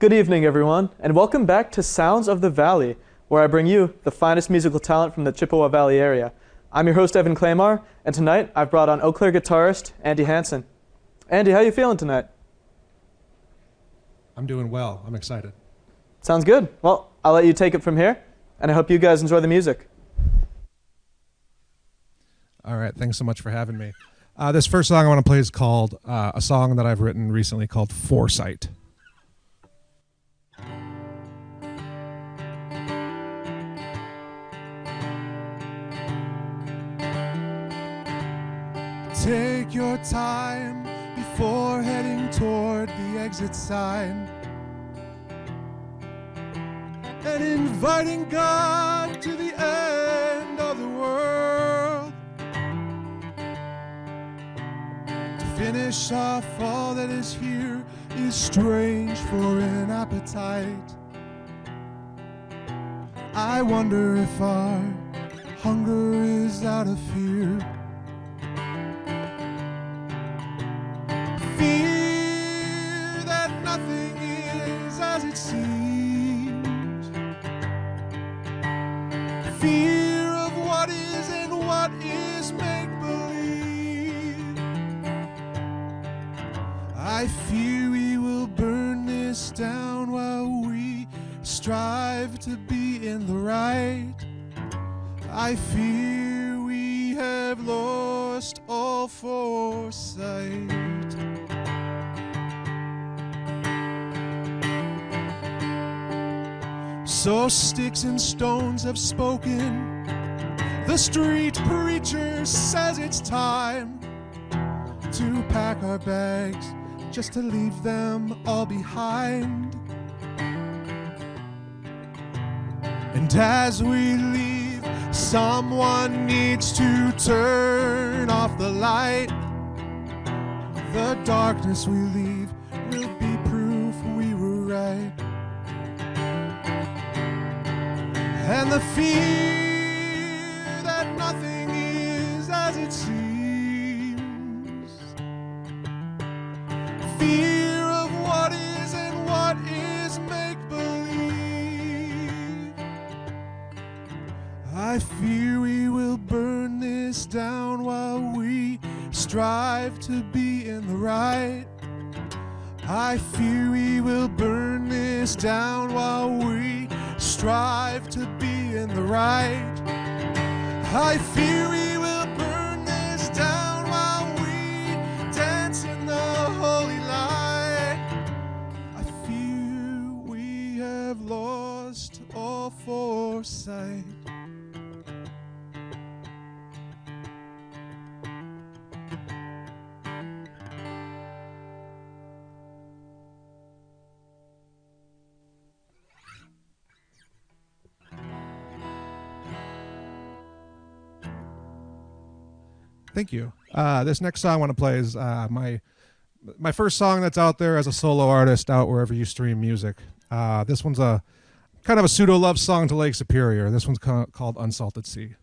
Good evening, everyone, and welcome back to Sounds of the Valley, where I bring you the finest musical talent from the Chippewa Valley area. I'm your host, Evan Claymar, and tonight I've brought on Eau Claire guitarist Andy Hanson. Andy, how you feeling tonight? I'm doing well. I'm excited. Sounds good. Well, I'll let you take it from here, and I hope you guys enjoy the music. All right. Thanks so much for having me. This first song I want to play is called a song that I've written recently called Foresight. Take your time before heading toward the exit sign and inviting God to the end of the world to finish off all that is here is strange for an appetite. I wonder if our hunger is out of fear. Fear that nothing is as it seems. Fear of what is and what is make-believe. I fear we will burn this down while we strive to be in the right. I fear we have lost all foresight. So sticks and stones have spoken. The street preacher says it's time to pack our bags just to leave them all behind. And as we leave, someone needs to turn off the light. The darkness we leave will be proof we were right. And the fear that nothing is as it seems. Fear of what is and what is make-believe. I fear we will burn this down while we strive to be in the right. I fear we will burn this down while we strive to be in the right. I fear we will burn this down while we dance in the holy light. I fear we have lost all foresight. Thank you. This next song I want to play is my first song that's out there as a solo artist out wherever you stream music. This one's a kind of a pseudo love song to Lake Superior. This one's called Unsalted Sea.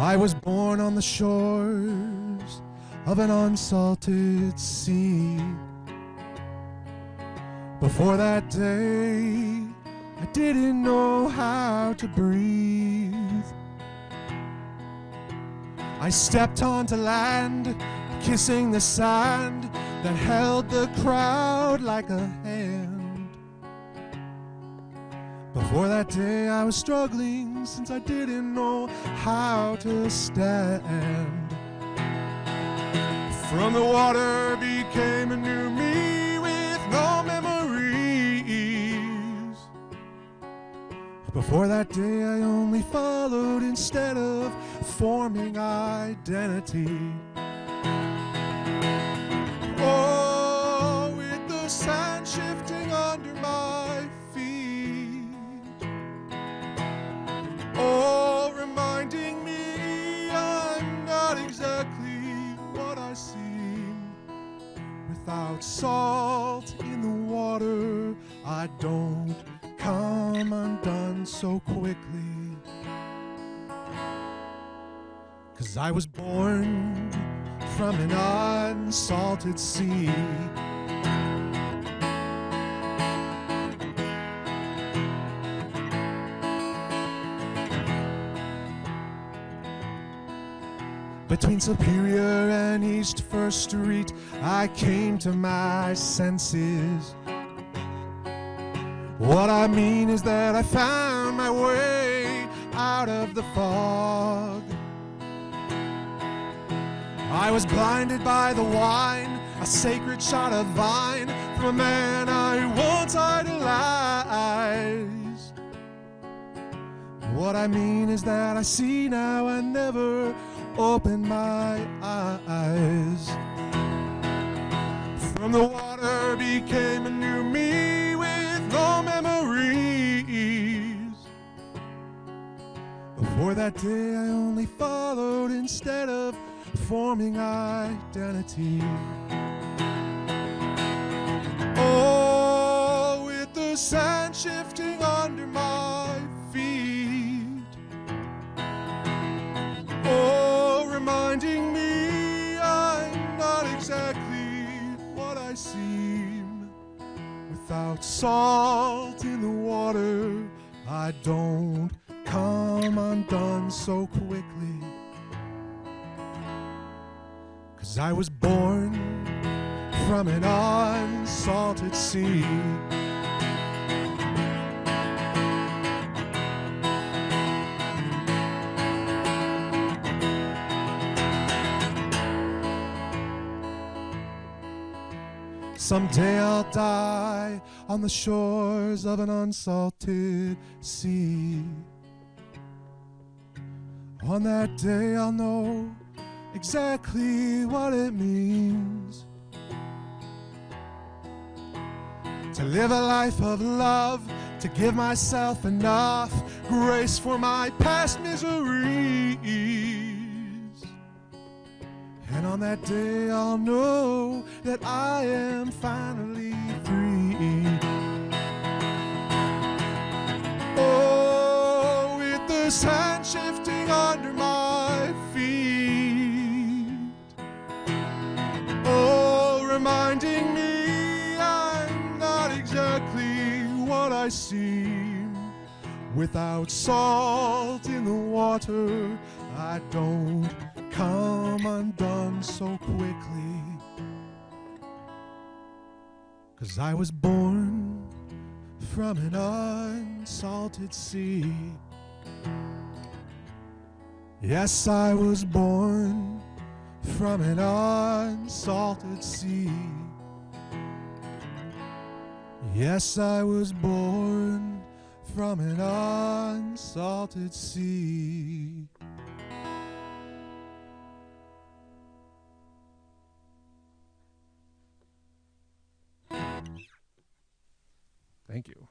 I was born on the shores of an unsalted sea. Before that day, I didn't know how to breathe. I stepped onto land, kissing the sand that held the crowd like a hand. Before that day I was struggling since I didn't know how to stand. From the water became a new me with no memories. Before that day I only followed instead of forming identity. Oh, with the sand shifting under my feet. Oh, reminding me I'm not exactly what I seem without salt in the water. I don't come undone so quickly. 'Cause I was born from an unsalted sea. Between Superior and East First Street, I came to my senses. What I mean is that I found my way out of the fog. I was blinded by the wine, a sacred shot of vine from a man I once idolized. What I mean is that I see now, I never opened my eyes. From the water became a new me with no memories. Before that day I only followed instead of forming identity. Oh, with the sand shifting under my feet. Oh, reminding me I'm not exactly what I seem. Without salt in the water, I don't come undone so quickly. 'Cause I was born from an unsalted sea. Someday I'll die on the shores of an unsalted sea. On that day I'll know exactly what it means to live a life of love, to give myself enough grace for my past miseries. And on that day I'll know that I am finally free. Oh, with the sand shifting under my feet. Oh, reminding me I'm not exactly what I seem. Without salt in the water, I don't come undone so quickly. 'Cause I was born from an unsalted sea. Yes, I was born from an unsalted sea. Yes, I was born from an unsalted sea. Thank you.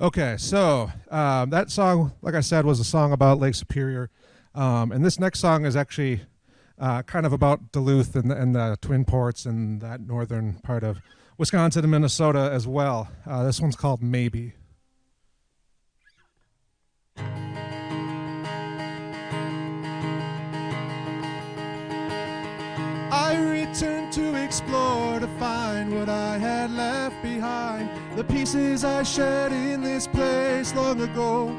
Okay, so that song, like I said, was a song about Lake Superior. And this next song is actually kind of about Duluth and the Twin Ports and that northern part of Wisconsin and Minnesota as well. This one's called Maybe. I returned to explore, to find what I had left behind, the pieces I shed in this place long ago.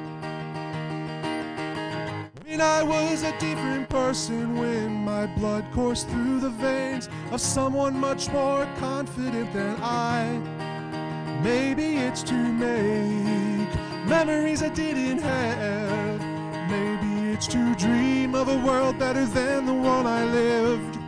When I was a different person, when my blood coursed through the veins of someone much more confident than I. Maybe it's to make memories I didn't have. Maybe it's to dream of a world better than the one I lived.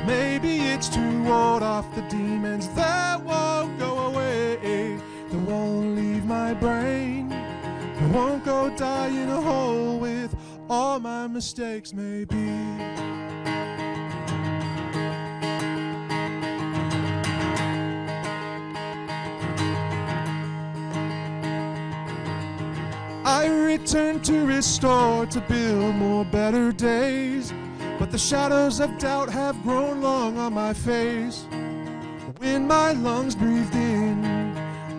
Maybe it's to ward off the demons that won't go away, that won't leave my brain, that won't go die in a hole with all my mistakes. Maybe I return to restore, to build more better days, shadows of doubt have grown long on my face. When my lungs breathed in,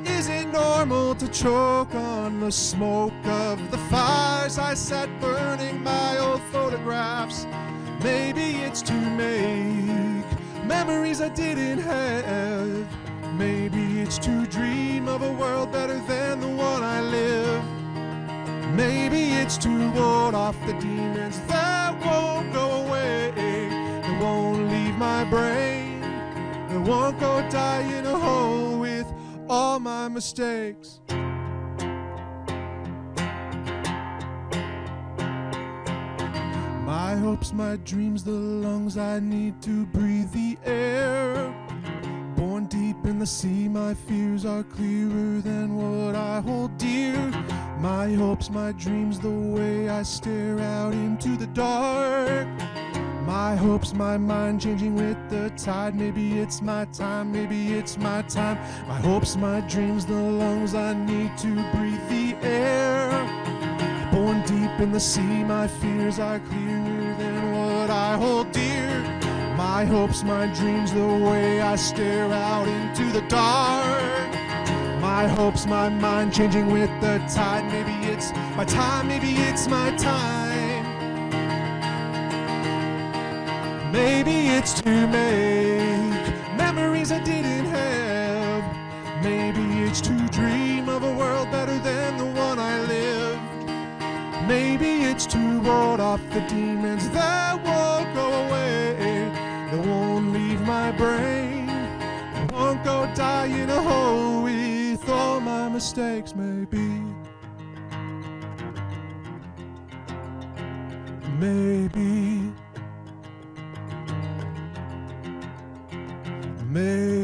is it normal to choke on the smoke of the fires I sat burning my old photographs? Maybe it's to make memories I didn't have. Maybe it's to dream of a world better than the one I live. Maybe it's to ward off the demons that won't go away, that won't leave my brain, that won't go die in a hole with all my mistakes. My hopes, my dreams, the lungs I need to breathe the air. Born deep in the sea, my fears are clearer than what I hold dear. My hopes, my dreams, the way I stare out into the dark. My hopes, my mind changing with the tide. Maybe it's my time, maybe it's my time. My hopes, my dreams, the lungs I need to breathe the air. Born deep in the sea, my fears are clearer than what I hold dear. My hopes, my dreams, the way I stare out into the dark. My hopes, my mind changing with the tide. Maybe it's my time, maybe it's my time. Maybe it's to make memories I didn't have. Maybe it's to dream of a world better than the one I lived. Maybe it's to ward off the demons that won't go away, that won't leave my brain, that won't go die in a hole with all my mistakes. Maybe, maybe, maybe.